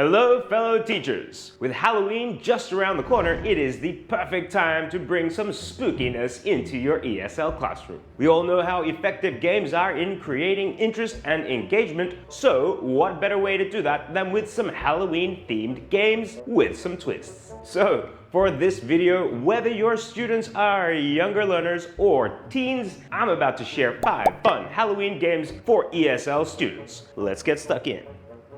Hello, fellow teachers! With Halloween just around the corner, it is the perfect time to bring some spookiness into your ESL classroom. We all know how effective games are in creating interest and engagement, so what better way to do that than with some Halloween-themed games with some twists. So, for this video, whether your students are younger learners or teens, I'm about to share 5 fun Halloween games for ESL students. Let's get stuck in.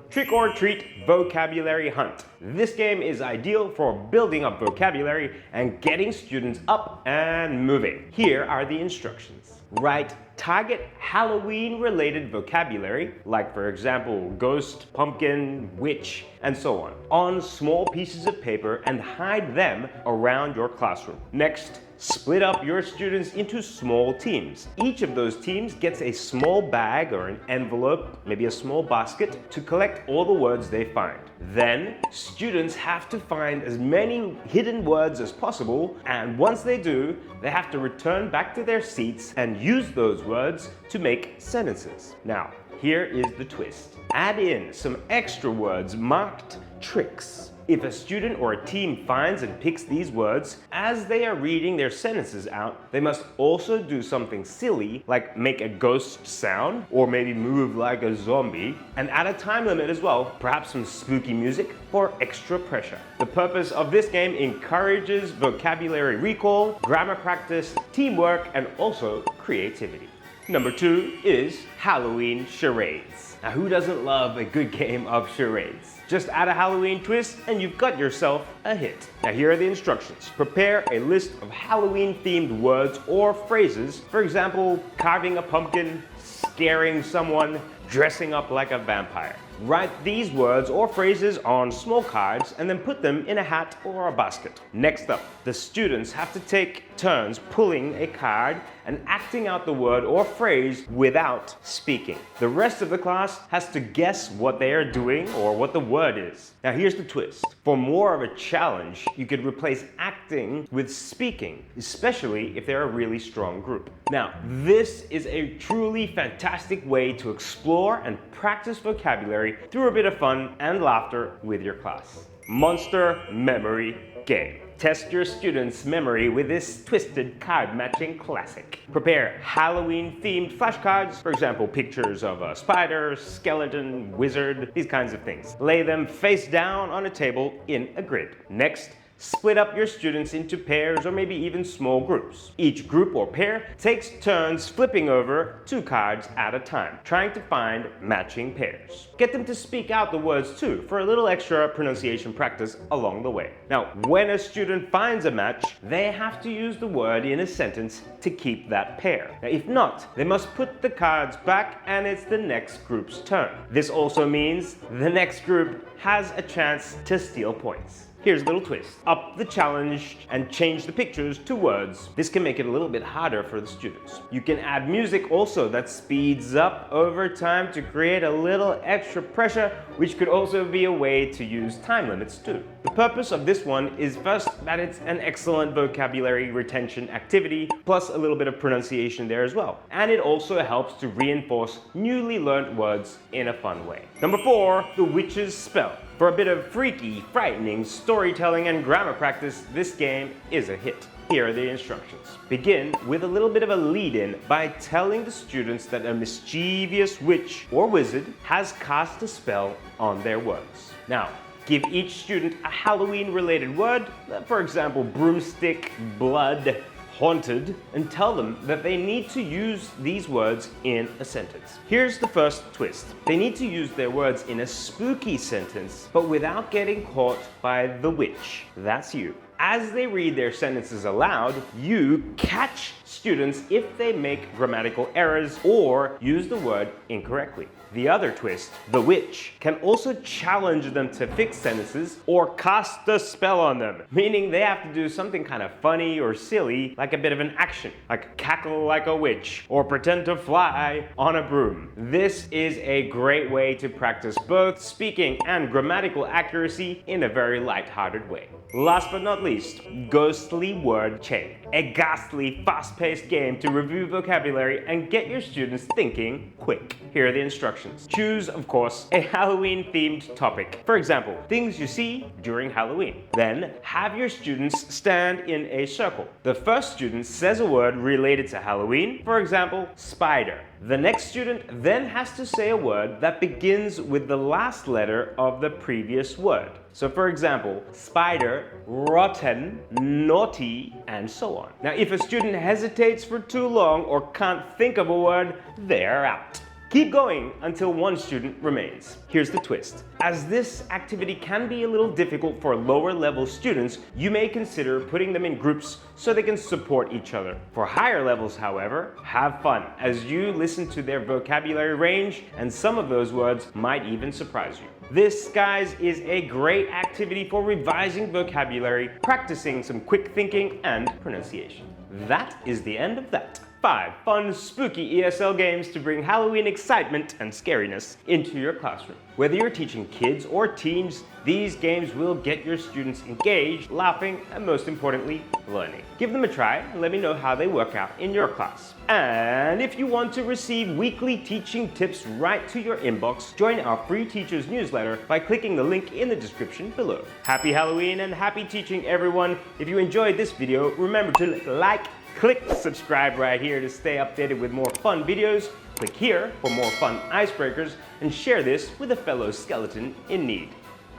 Trick or Treat Vocabulary Hunt. This game is ideal for building up vocabulary and getting students up and moving. Here are the instructions. Write target Halloween-related vocabulary, like for example, ghost, pumpkin, witch, and so on small pieces of paper and hide them around your classroom. Next, split up your students into small teams. Each of those teams gets a small bag or an envelope, maybe a small basket, to collect all the words they find. Then, students have to find as many hidden words as possible, and once they do, they have to return back to their seats and use those words to make sentences. Now, here is the twist. Add in some extra words marked tricks. If a student or a team finds and picks these words, as they are reading their sentences out, they must also do something silly, like make a ghost sound, or maybe move like a zombie, and add a time limit as well, perhaps some spooky music for extra pressure. The purpose of this game encourages vocabulary recall, grammar practice, teamwork, and also creativity. Number 2 is Halloween charades. Now, who doesn't love a good game of charades? Just add a Halloween twist and you've got yourself a hit. Now, here are the instructions. Prepare a list of Halloween-themed words or phrases. For example, carving a pumpkin, scaring someone, dressing up like a vampire. Write these words or phrases on small cards and then put them in a hat or a basket. Next up, the students have to take turns pulling a card and acting out the word or phrase without speaking. The rest of the class has to guess what they are doing or what the word is. Now here's the twist. For more of a challenge, you could replace acting with speaking, especially if they're a really strong group. Now, this is a truly fantastic way to explore and practice vocabulary through a bit of fun and laughter with your class. Monster Memory Game. Test your students' memory with this twisted card matching classic. Prepare Halloween-themed flashcards, for example, pictures of a spider, skeleton, wizard, these kinds of things. Lay them face down on a table in a grid. Next, split up your students into pairs or maybe even small groups. Each group or pair takes turns flipping over 2 cards at a time, trying to find matching pairs. Get them to speak out the words too, for a little extra pronunciation practice along the way. Now, when a student finds a match, they have to use the word in a sentence to keep that pair. Now, if not, they must put the cards back and it's the next group's turn. This also means the next group has a chance to steal points. Here's a little twist. Up the challenge and change the pictures to words. This can make it a little bit harder for the students. You can add music also that speeds up over time to create a little extra pressure, which could also be a way to use time limits too. The purpose of this one is first that it's an excellent vocabulary retention activity, plus a little bit of pronunciation there as well. And it also helps to reinforce newly learned words in a fun way. Number 4, the witch's spell. For a bit of freaky, frightening storytelling and grammar practice, this game is a hit. Here are the instructions. Begin with a little bit of a lead-in by telling the students that a mischievous witch or wizard has cast a spell on their words. Now, give each student a Halloween-related word, for example, broomstick, blood, haunted, and tell them that they need to use these words in a sentence. Here's the first twist. They need to use their words in a spooky sentence, but without getting caught by the witch. That's you. As they read their sentences aloud, you catch students if they make grammatical errors or use the word incorrectly. The other twist, the witch, can also challenge them to fix sentences or cast a spell on them, meaning they have to do something kind of funny or silly, like a bit of an action, like cackle like a witch or pretend to fly on a broom. This is a great way to practice both speaking and grammatical accuracy in a very light-hearted way. Last but not not least, ghostly word chain. A ghastly, fast-paced game to review vocabulary and get your students thinking quick. Here are the instructions. Choose, of course, a Halloween-themed topic. For example, things you see during Halloween. Then, have your students stand in a circle. The first student says a word related to Halloween, for example, spider. The next student then has to say a word that begins with the last letter of the previous word. So for example, spider, rotten, naughty, and so on. Now if a student hesitates for too long or can't think of a word, they're out. Keep going until one student remains. Here's the twist. As this activity can be a little difficult for lower level students, you may consider putting them in groups so they can support each other. For higher levels, however, have fun as you listen to their vocabulary range, and some of those words might even surprise you. This, guys, is a great activity for revising vocabulary, practicing some quick thinking and pronunciation. That is the end of that. 5 fun, spooky ESL games to bring Halloween excitement and scariness into your classroom. Whether you're teaching kids or teens, these games will get your students engaged, laughing, and most importantly, learning. Give them a try and let me know how they work out in your class. And if you want to receive weekly teaching tips right to your inbox, join our free teachers newsletter by clicking the link in the description below. Happy Halloween and happy teaching, everyone. If you enjoyed this video, remember to like, click subscribe right here to stay updated with more fun videos. Click here for more fun icebreakers and share this with a fellow skeleton in need.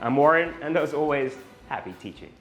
I'm Warren, and as always, happy teaching.